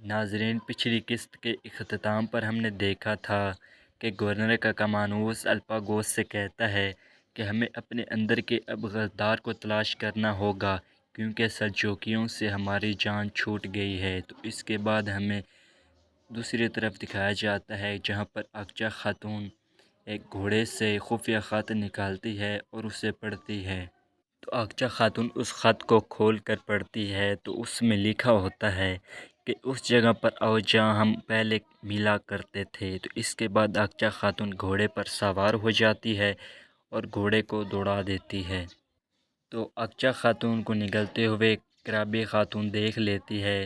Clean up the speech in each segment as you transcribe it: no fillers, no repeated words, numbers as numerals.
ناظرین، پچھلی قسط کے اختتام پر ہم نے دیکھا تھا کہ گورنر کاکامانوس الپاگوس سے کہتا ہے کہ ہمیں اپنے اندر کے اب غدار کو تلاش کرنا ہوگا کیونکہ سلجوکیوں سے ہماری جان چھوٹ گئی ہے۔ تو اس کے بعد ہمیں دوسری طرف دکھایا جاتا ہے جہاں پر اقچا خاتون ایک گھوڑے سے خفیہ خط نکالتی ہے اور اسے پڑھتی ہے۔ تو اقچا خاتون اس خط کو کھول کر پڑھتی ہے تو اس میں لکھا ہوتا ہے کہ اس جگہ پر آؤ جہاں ہم پہلے ملا کرتے تھے۔ تو اس کے بعد اقچا خاتون گھوڑے پر سوار ہو جاتی ہے اور گھوڑے کو دوڑا دیتی ہے۔ تو اقچا خاتون کو نگلتے ہوئے کرابی خاتون دیکھ لیتی ہے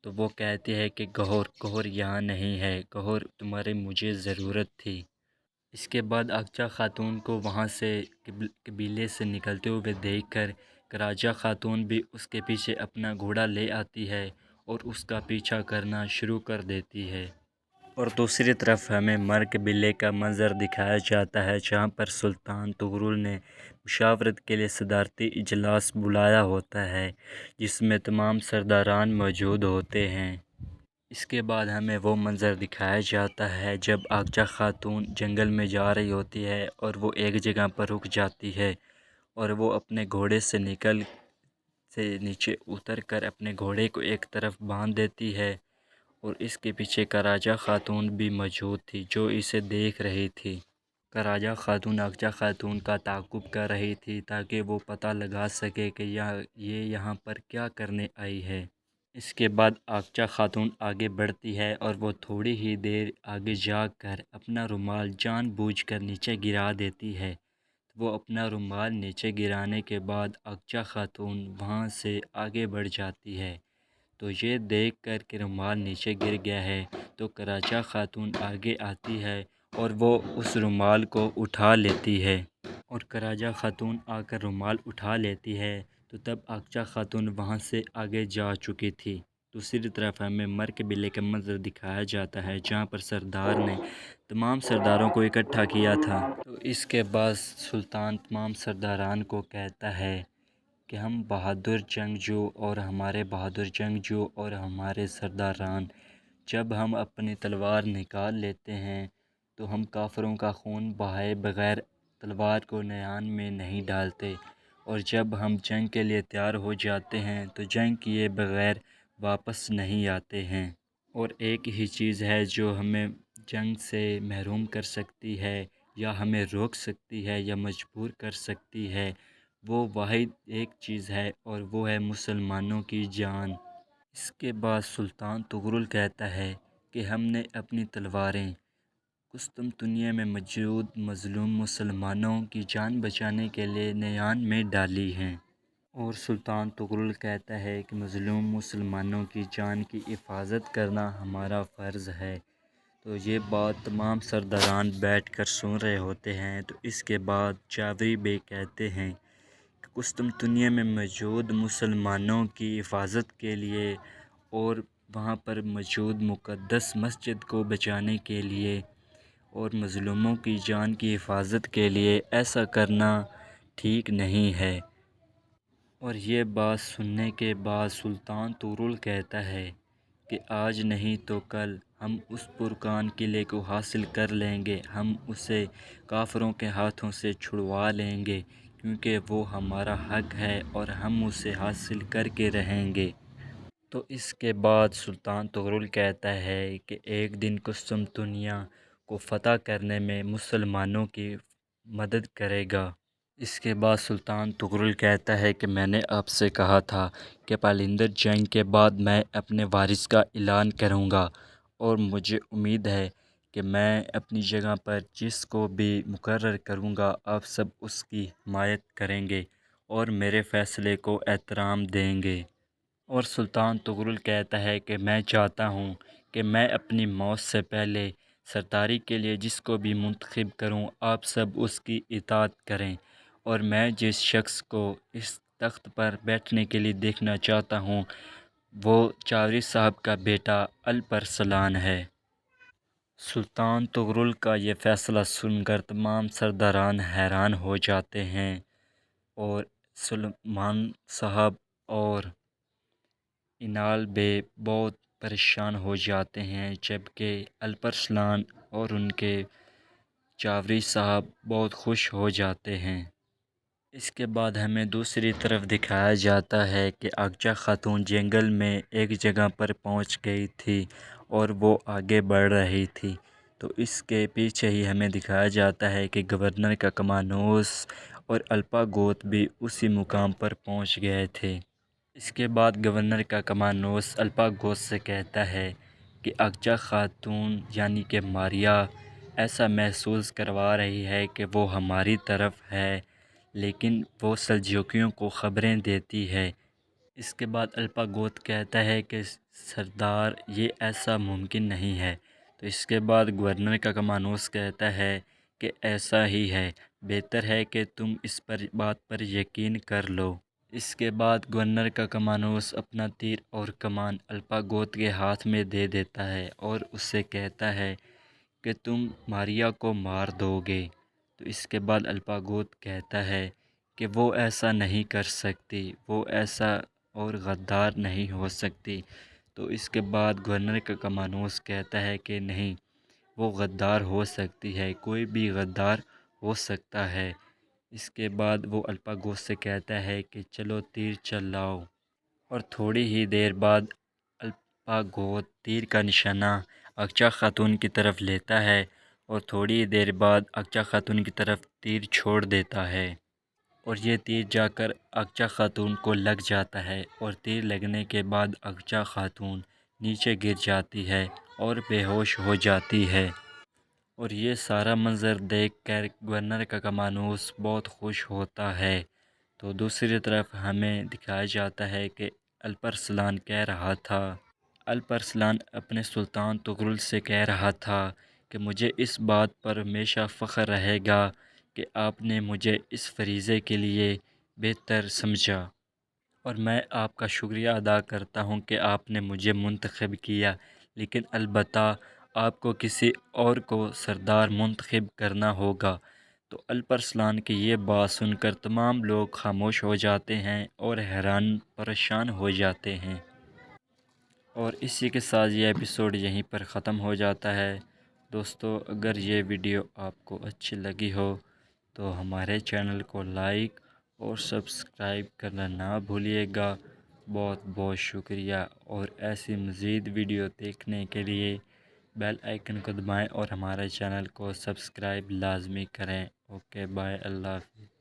تو وہ کہتی ہے کہ گہر یہاں نہیں ہے، گہر تمہاری مجھے ضرورت تھی۔ اس کے بعد اقچا خاتون کو وہاں سے قبیلے سے نکلتے ہوئے دیکھ کر کراجا خاتون بھی اس کے پیچھے اپنا گھوڑا لے آتی ہے اور اس کا پیچھا کرنا شروع کر دیتی ہے۔ اور دوسری طرف ہمیں مر قبیلے کا منظر دکھایا جاتا ہے جہاں پر سلطان طغرل نے مشاورت کے لیے صدارتی اجلاس بلایا ہوتا ہے جس میں تمام سرداران موجود ہوتے ہیں۔ اس کے بعد ہمیں وہ منظر دکھایا جاتا ہے جب اقچا خاتون جنگل میں جا رہی ہوتی ہے اور وہ ایک جگہ پر رک جاتی ہے اور وہ اپنے گھوڑے سے نیچے اتر کر اپنے گھوڑے کو ایک طرف باندھ دیتی ہے اور اس کے پیچھے کراجا خاتون بھی موجود تھی جو اسے دیکھ رہی تھی۔ کراجا خاتون اقچا خاتون کا تعاقب کر رہی تھی تاکہ وہ پتہ لگا سکے کہ یہ یہاں پر کیا کرنے آئی ہے۔ اس کے بعد اقچا خاتون آگے بڑھتی ہے اور وہ تھوڑی ہی دیر آگے جا کر اپنا رومال جان بوجھ کر نیچے گرا دیتی ہے۔ وہ اپنا رومال نیچے گرانے کے بعد اقچا خاتون وہاں سے آگے بڑھ جاتی ہے۔ تو یہ دیکھ کر کہ رومال نیچے گر گیا ہے تو کراچا خاتون آگے آتی ہے اور وہ اس رومال کو اٹھا لیتی ہے۔ اور کراجا خاتون آ کر رومال اٹھا لیتی ہے تو تب اقچا خاتون وہاں سے آگے جا چکی تھی۔ دوسری طرف ہمیں مر قبیلے کا منظر دکھایا جاتا ہے جہاں پر سردار نے تمام سرداروں کو اکٹھا کیا تھا۔ تو اس کے بعد سلطان تمام سرداران کو کہتا ہے کہ ہم بہادر جنگجو اور ہمارے بہادر جنگجو اور ہمارے سرداران جب ہم اپنی تلوار نکال لیتے ہیں تو ہم کافروں کا خون بہائے بغیر تلوار کو نیان میں نہیں ڈالتے، اور جب ہم جنگ کے لیے تیار ہو جاتے ہیں تو جنگ کیے بغیر واپس نہیں آتے ہیں۔ اور ایک ہی چیز ہے جو ہمیں جنگ سے محروم کر سکتی ہے یا ہمیں روک سکتی ہے یا مجبور کر سکتی ہے، وہ واحد ایک چیز ہے اور وہ ہے مسلمانوں کی جان۔ اس کے بعد سلطان طغرل کہتا ہے کہ ہم نے اپنی تلواریں قسطنطنیہ میں موجود مظلوم مسلمانوں کی جان بچانے کے لیے نیان میں ڈالی ہیں۔ اور سلطان طغرل کہتا ہے کہ مظلوم مسلمانوں کی جان کی حفاظت کرنا ہمارا فرض ہے۔ تو یہ بات تمام سرداران بیٹھ کر سن رہے ہوتے ہیں۔ تو اس کے بعد جاوری بے کہتے ہیں کہ قسطنطنیہ میں موجود مسلمانوں کی حفاظت کے لیے اور وہاں پر موجود مقدس مسجد کو بچانے کے لیے اور مظلوموں کی جان کی حفاظت کے لیے ایسا کرنا ٹھیک نہیں ہے۔ اور یہ بات سننے کے بعد سلطان طغرل کہتا ہے کہ آج نہیں تو کل ہم اس پرکان قلعے کو حاصل کر لیں گے، ہم اسے کافروں کے ہاتھوں سے چھڑوا لیں گے کیونکہ وہ ہمارا حق ہے اور ہم اسے حاصل کر کے رہیں گے۔ تو اس کے بعد سلطان طغرل کہتا ہے کہ ایک دن قسطنطنیہ کو فتح کرنے میں مسلمانوں کی مدد کرے گا۔ اس کے بعد سلطان طغرل کہتا ہے کہ میں نے آپ سے کہا تھا کہ پالندر جنگ کے بعد میں اپنے وارث کا اعلان کروں گا، اور مجھے امید ہے کہ میں اپنی جگہ پر جس کو بھی مقرر کروں گا آپ سب اس کی حمایت کریں گے اور میرے فیصلے کو احترام دیں گے۔ اور سلطان طغرل کہتا ہے کہ میں چاہتا ہوں کہ میں اپنی موت سے پہلے سرداری کے لیے جس کو بھی منتخب کروں آپ سب اس کی اطاعت کریں، اور میں جس شخص کو اس تخت پر بیٹھنے کے لیے دیکھنا چاہتا ہوں وہ چاوری صاحب کا بیٹا الپرسلان ہے۔ سلطان طغرل کا یہ فیصلہ سن کر تمام سرداران حیران ہو جاتے ہیں اور سلیمان صاحب اور انال بے بہت پریشان ہو جاتے ہیں، جبکہ الپرسلان اور ان کے چاوری صاحب بہت خوش ہو جاتے ہیں۔ اس کے بعد ہمیں دوسری طرف دکھایا جاتا ہے کہ اغچا خاتون جنگل میں ایک جگہ پر پہنچ گئی تھی اور وہ آگے بڑھ رہی تھی، تو اس کے پیچھے ہی ہمیں دکھایا جاتا ہے کہ گورنر ککمانوس اور الپاگوت بھی اسی مقام پر پہنچ گئے تھے۔ اس کے بعد گورنر ککمانوس الپاگوس سے کہتا ہے کہ اغچا خاتون یعنی کہ ماریا ایسا محسوس کروا رہی ہے کہ وہ ہماری طرف ہے، لیکن وہ سلجوقیوں کو خبریں دیتی ہے۔ اس کے بعد الپاگوت کہتا ہے کہ سردار یہ ایسا ممکن نہیں ہے، تو اس کے بعد گورنر ککمانوس کہتا ہے کہ ایسا ہی ہے، بہتر ہے کہ تم اس بات پر یقین کر لو۔ اس کے بعد گورنر ککمانوس اپنا تیر اور کمان الپاگوت کے ہاتھ میں دے دیتا ہے اور اس سے کہتا ہے کہ تم ماریا کو مار دو گے، تو اس کے بعد الپاگوت کہتا ہے کہ وہ ایسا نہیں کر سکتی، وہ ایسا اور غدار نہیں ہو سکتی، تو اس کے بعد گورنر ککمانوس کہتا ہے کہ نہیں، وہ غدار ہو سکتی ہے، کوئی بھی غدار ہو سکتا ہے۔ اس کے بعد وہ الپاگوت سے کہتا ہے کہ چلو تیر چلاؤ، اور تھوڑی ہی دیر بعد الپاگوت تیر کا نشانہ اغچا خاتون کی طرف لیتا ہے اور تھوڑی ہی دیر بعد اغچا خاتون کی طرف تیر چھوڑ دیتا ہے، اور یہ تیر جا کر اغچا خاتون کو لگ جاتا ہے، اور تیر لگنے کے بعد اغچا خاتون نیچے گر جاتی ہے اور بے ہوش ہو جاتی ہے۔ اور یہ سارا منظر دیکھ کر گورنر ککمانوس بہت خوش ہوتا ہے۔ تو دوسری طرف ہمیں دکھایا جاتا ہے کہ الپرسلان کہہ رہا تھا، الپرسلان اپنے سلطان طغرل سے کہہ رہا تھا کہ مجھے اس بات پر ہمیشہ فخر رہے گا کہ آپ نے مجھے اس فریضے کے لیے بہتر سمجھا، اور میں آپ کا شکریہ ادا کرتا ہوں کہ آپ نے مجھے منتخب کیا، لیکن البتہ آپ کو کسی اور کو سردار منتخب کرنا ہوگا۔ تو الپرسلان کی یہ بات سن کر تمام لوگ خاموش ہو جاتے ہیں اور حیران پریشان ہو جاتے ہیں۔ اور اسی کے ساتھ یہ ایپیسوڈ یہیں پر ختم ہو جاتا ہے۔ دوستو، اگر یہ ویڈیو آپ کو اچھی لگی ہو تو ہمارے چینل کو لائک اور سبسکرائب کرنا نہ بھولیے گا۔ بہت بہت شکریہ، اور ایسی مزید ویڈیو دیکھنے کے لیے بیل آئیکن کو دبائیں اور ہمارے چینل کو سبسکرائب لازمی کریں۔ اوکے، بائے، اللہ حافظ۔